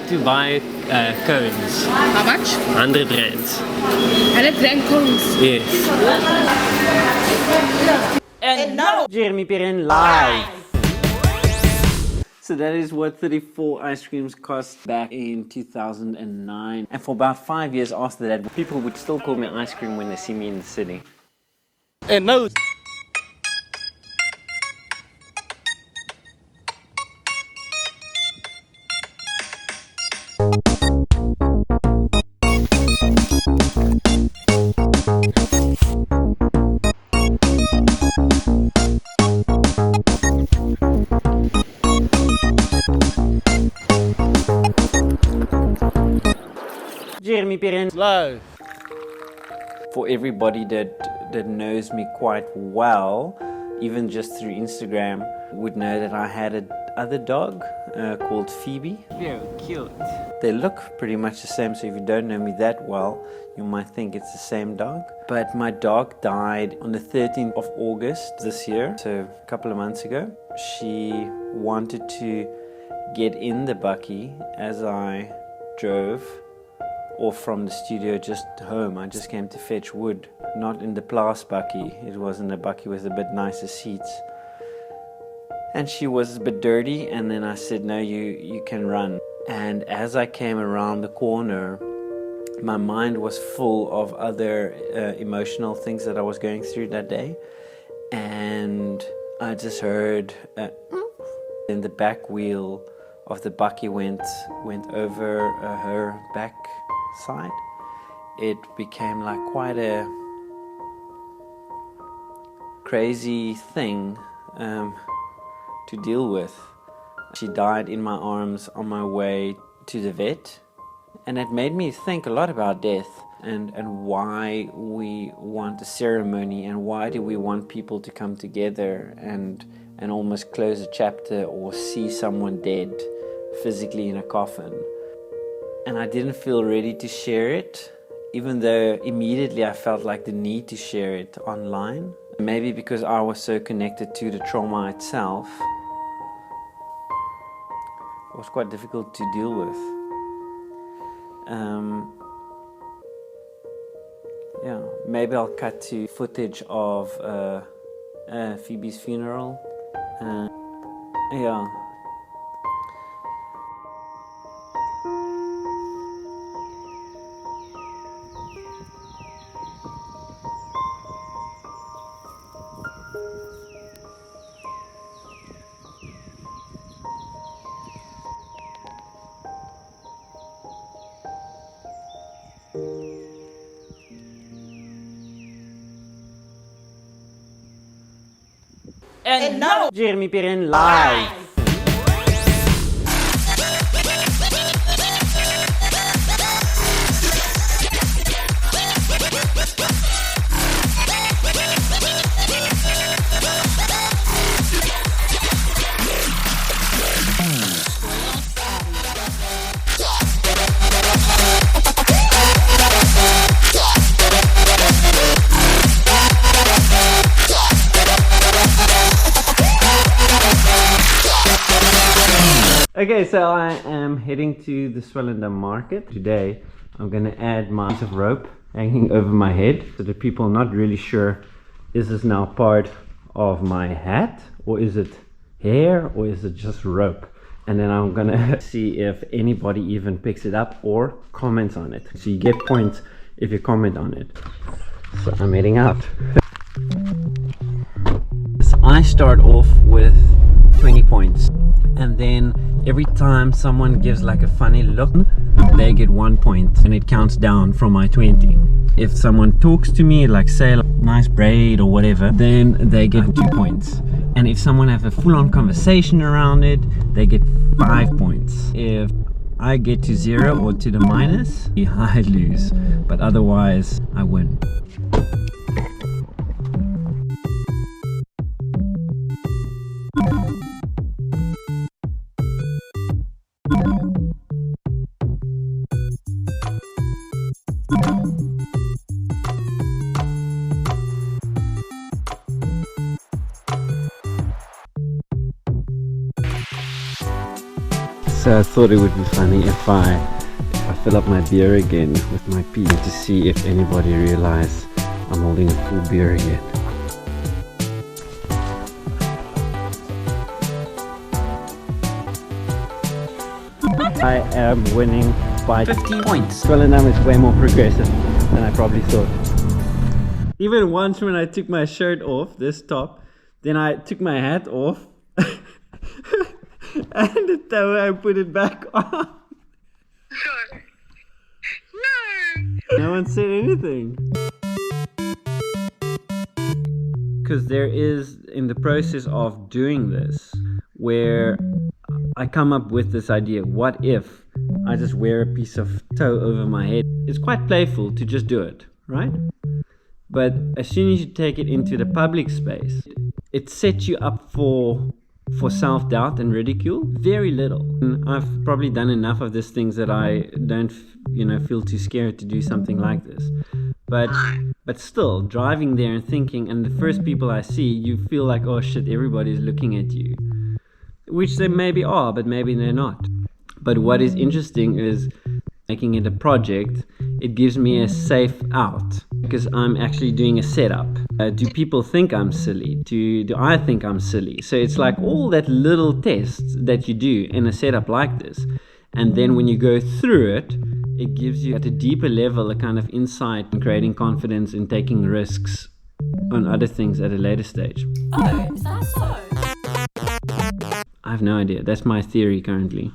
to buy cones. How much? 100 rands. 100 rand cones. Yes. And now, Jeremy Puren live. So that is what 34 ice creams cost back in 2009. And for about 5 years after that, people would still call me ice cream when they see me in the city. And no. Jeremy Puren Live. For everybody that knows me quite well, even just through Instagram, would know that I had an other dog called Phoebe. Very cute. They look pretty much the same, so if you don't know me that well, you might think it's the same dog. But my dog died on the 13th of August this year, so a couple of months ago. She wanted to get in the buggy as I drove off from the studio just home. I just came to fetch wood, not in the Plaas buggy. It was in a buggy with a bit nicer seats. And she was a bit dirty, and then I said, no, you can run. And as I came around the corner, my mind was full of other emotional things that I was going through that day. And I just heard then the back wheel of the buggy went over her back side. It became like quite a crazy thing to deal with. She died in my arms on my way to the vet, and it made me think a lot about death and why we want a ceremony, and why do we want people to come together and almost close a chapter or see someone dead physically in a coffin. And I didn't feel ready to share it, even though immediately I felt like the need to share it online. Maybe because I was so connected to the trauma itself, it was quite difficult to deal with. Yeah, maybe I'll cut to footage of Phoebe's funeral. Yeah. and now, Jeremy Puren live. Okay, so I am heading to the Swellendam market. Today I'm going to add my piece of rope hanging over my head so that people are not really sure, is this now part of my hat, or is it hair, or is it just rope? And then I'm going to see if anybody even picks it up or comments on it. So you get points if you comment on it. So I'm heading out. So I start off with 20 points, and then every time someone gives like a funny look, they get 1 point, and it counts down from my 20. If someone talks to me, like say like, nice braid or whatever, then they get 2 points. And if someone have a full-on conversation around it, they get 5 points. If I get to 0 or to the minus, I lose, but otherwise I win. So I thought it would be funny if I fill up my beer again with my pee to see if anybody realizes I'm holding a full beer again. I am winning by 15 points. Swellenham is way more progressive than I probably thought. Even once when I took my shirt off, this top, then I took my hat off and the toe I put it back on. No one said anything. Because there is, in the process of doing this, where I come up with this idea, what if I just wear a piece of toe over my head? It's quite playful to just do it, right? But as soon as you take it into the public space, it sets you up for self-doubt and ridicule. Very little. I've probably done enough of these things that I don't, feel too scared to do something like this. But still, driving there and thinking, and the first people I see, you feel like, oh shit, everybody's looking at you. Which they maybe are, but maybe they're not. But what is interesting is making it a project, it gives me a safe out because I'm actually doing a setup. Do people think I'm silly? Do I think I'm silly? So it's like all that little tests that you do in a setup like this. And then when you go through it, it gives you at a deeper level a kind of insight in creating confidence and taking risks on other things at a later stage. Oh, is that so? I have no idea. That's my theory currently.